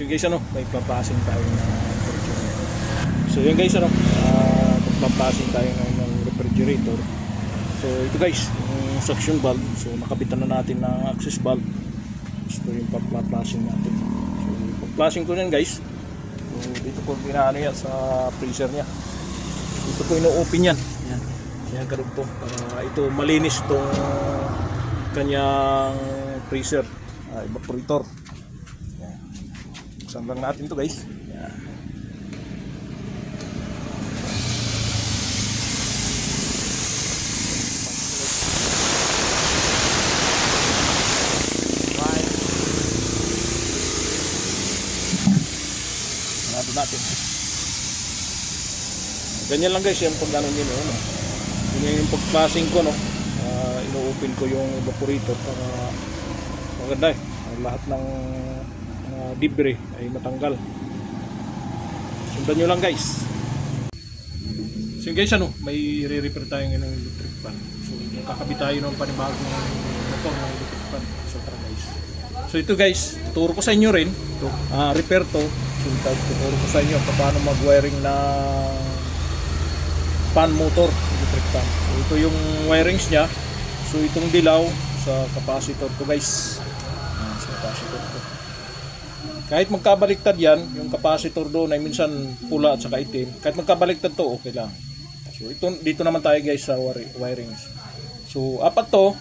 So guys, may papasin tayo ng refrigerator. So yun guys, papasin tayo ng refrigerator. So ito guys, yung suction valve. So nakabitan na natin ng access valve. Ito yung papasin natin. So papasin ko yan guys. So dito ko ginaano yan sa freezer niya. Dito ko ino-open yan. Yan ganun po. Para ito malinis itong kanyang freezer. Evaporator. Buksan lang natin ito guys. Yan. Natin natin. Ganyan lang guys yung pag-ano nyo, no? Ganyan yung pag-passing ko, no? Ino-open ko yung evaporator para maganda lahat ng debris ay matanggal. Sundan nyo lang guys. So guys, may re-repair tayo ng electric fan. So kakabit tayo ng panibagong motor ng electric fan. So tara guys. So ito guys, tuturo ko sa inyo rin ito, repair to. So tuturo ko sa inyo paano mag-wiring na fan motor, electric fan. So ito yung wirings nya. So itong dilaw sa capacitor ko guys. Sa capacitor ko. Kahit magkabaliktad yan, yung capacitor doon ay minsan pula at saka itim. Kahit magkabaliktad to, okay lang. So dito naman tayo guys sa wirings. So apat to.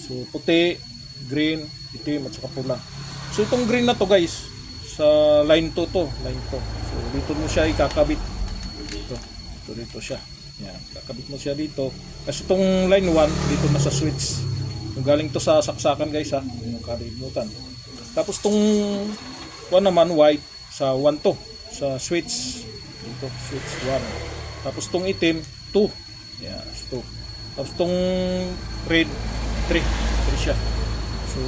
So puti, green, itim at saka pula. So itong green na to guys, sa line 2 to, line 2. So dito mo siya ikakabit. Dito siya. Yan, kakabit mo siya dito. Kasi itong line 1 dito na sa switch. Yung galing to sa saksakan guys ha, yung kalimutan. Tapos itong 1 naman white sa 1 to, sa switch. Dito, switch 1. Tapos itong itim 2. Yan, 2. Tapos itong red 3 siya. So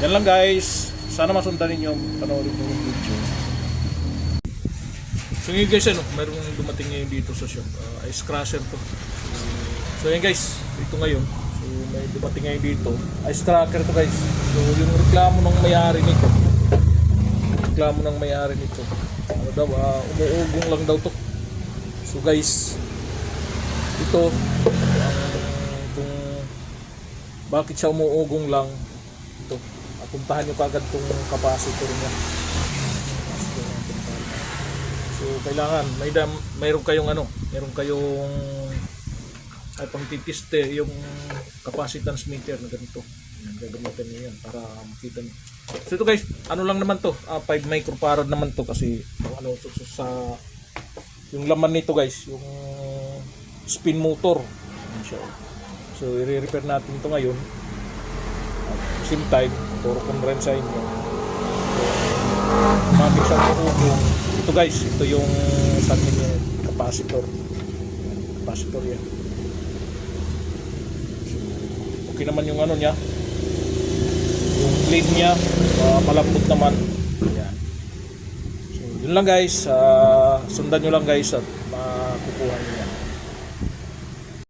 yan lang guys. Sana masundan ninyo, panoorin mo yung video. So yun guys, mayroong dumating ngayon dito sa shop. Ice crusher to. So yan guys, ito ngayon. So may dumating ngayon dito. Ice crusher to guys. So yung reklamo ng may-ari nito. Ano daw, umuugong lang daw to. So guys, ito, kung bakit siya umuugong lang, ito. Puntahan nyo kagad itong capacitor niya. So kailangan mayroon kayong ay pang-titeste yung capacitance meter na ganito. Yan, gagamitin niyo yan para makita niyo. So ito guys, lang naman to, 5 microfarad naman to kasi sa yung laman nito guys, yung spin motor. So i-repair natin ito ngayon. At same time, turo ko rin sa inyo. Bakit siya umuugong. Ito guys, ito yung sa atin yung capacitor yan. So, okay naman yung niya, yung plate niya, malambot naman. Yan. So yun lang guys, sundan nyo lang guys at makukuha nyo.